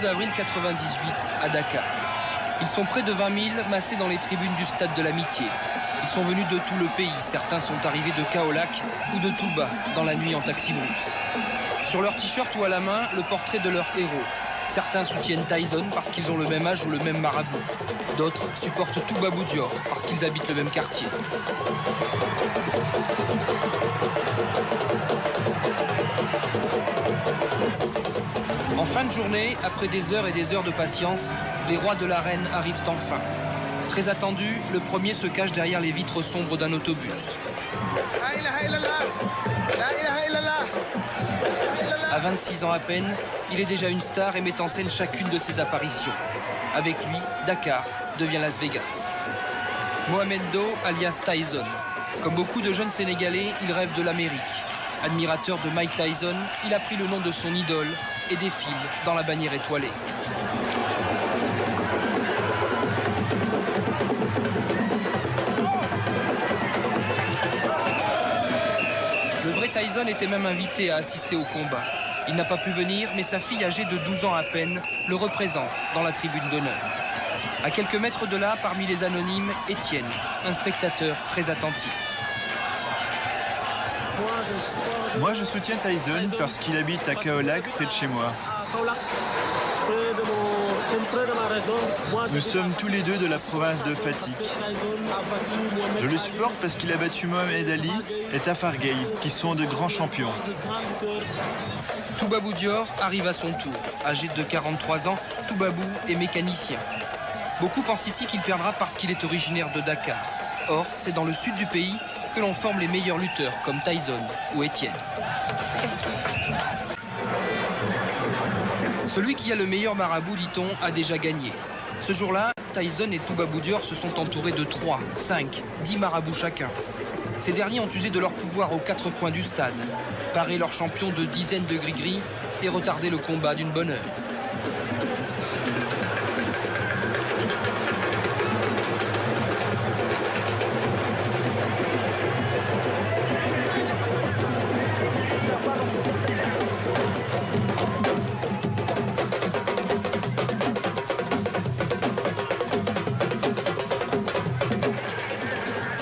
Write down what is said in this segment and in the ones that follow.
12 avril 98 à Dakar. Ils sont près de 20 000 massés dans les tribunes du Stade de l'Amitié. Ils sont venus de tout le pays. Certains sont arrivés de Kaolack ou de Touba dans la nuit en taxi-brousse. Sur leur t-shirt ou à la main, le portrait de leur héros. Certains soutiennent Tyson parce qu'ils ont le même âge ou le même marabout. D'autres supportent Toubabou Dior parce qu'ils habitent le même quartier. En fin de journée, après des heures et des heures de patience, les rois de l'arène arrivent enfin. Très attendu, le premier se cache derrière les vitres sombres d'un autobus. À 26 ans à peine, il est déjà une star et met en scène chacune de ses apparitions. Avec lui, Dakar devient Las Vegas. Mohamed Do, alias Tyson. Comme beaucoup de jeunes Sénégalais, il rêve de l'Amérique. Admirateur de Mike Tyson, il a pris le nom de son idole et défile dans la bannière étoilée. Le vrai Tyson était même invité à assister au combat. Il n'a pas pu venir, mais sa fille âgée de 12 ans à peine le représente dans la tribune d'honneur. À quelques mètres de là, parmi les anonymes, Étienne, un spectateur très attentif. Moi, je soutiens Tyson parce qu'il habite à Kaolack, près de chez moi. Nous sommes tous les deux de la province de Fatick. Je le supporte parce qu'il a battu Mohamed Ali et Tafargay, qui sont de grands champions. Toubabou Dior arrive à son tour. Âgé de 43 ans, Toubabou est mécanicien. Beaucoup pensent ici qu'il perdra parce qu'il est originaire de Dakar. Or, c'est dans le sud du pays que l'on forme les meilleurs lutteurs comme Tyson ou Étienne. Celui qui a le meilleur marabout, dit-on, a déjà gagné. Ce jour-là, Tyson et Toubabou Dior se sont entourés de 3, 5, 10 marabouts chacun. Ces derniers ont usé de leur pouvoir aux 4 coins du stade, paré leurs champions de dizaines de gris-gris et retardé le combat d'une bonne heure.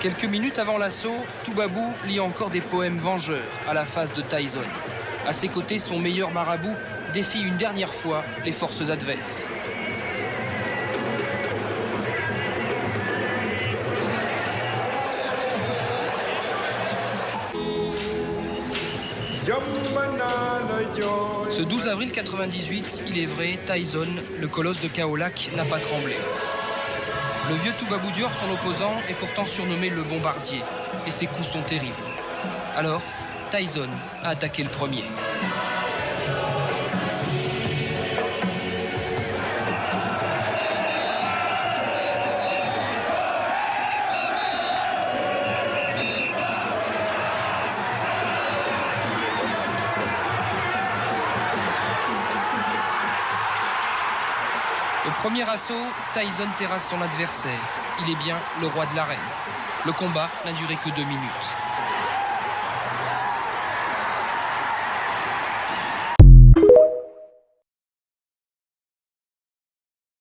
Quelques minutes avant l'assaut, Toubabou lit encore des poèmes vengeurs à la face de Tyson. À ses côtés, son meilleur marabout défie une dernière fois les forces adverses. Ce 12 avril 98, il est vrai, Tyson, le colosse de Kaolack, n'a pas tremblé. Le vieux Toubabou Dior, son opposant, est pourtant surnommé le bombardier, et ses coups sont terribles. Alors, Tyson a attaqué le premier. Au premier assaut, Tyson terrasse son adversaire. Il est bien le roi de l'arène. Le combat n'a duré que 2 minutes.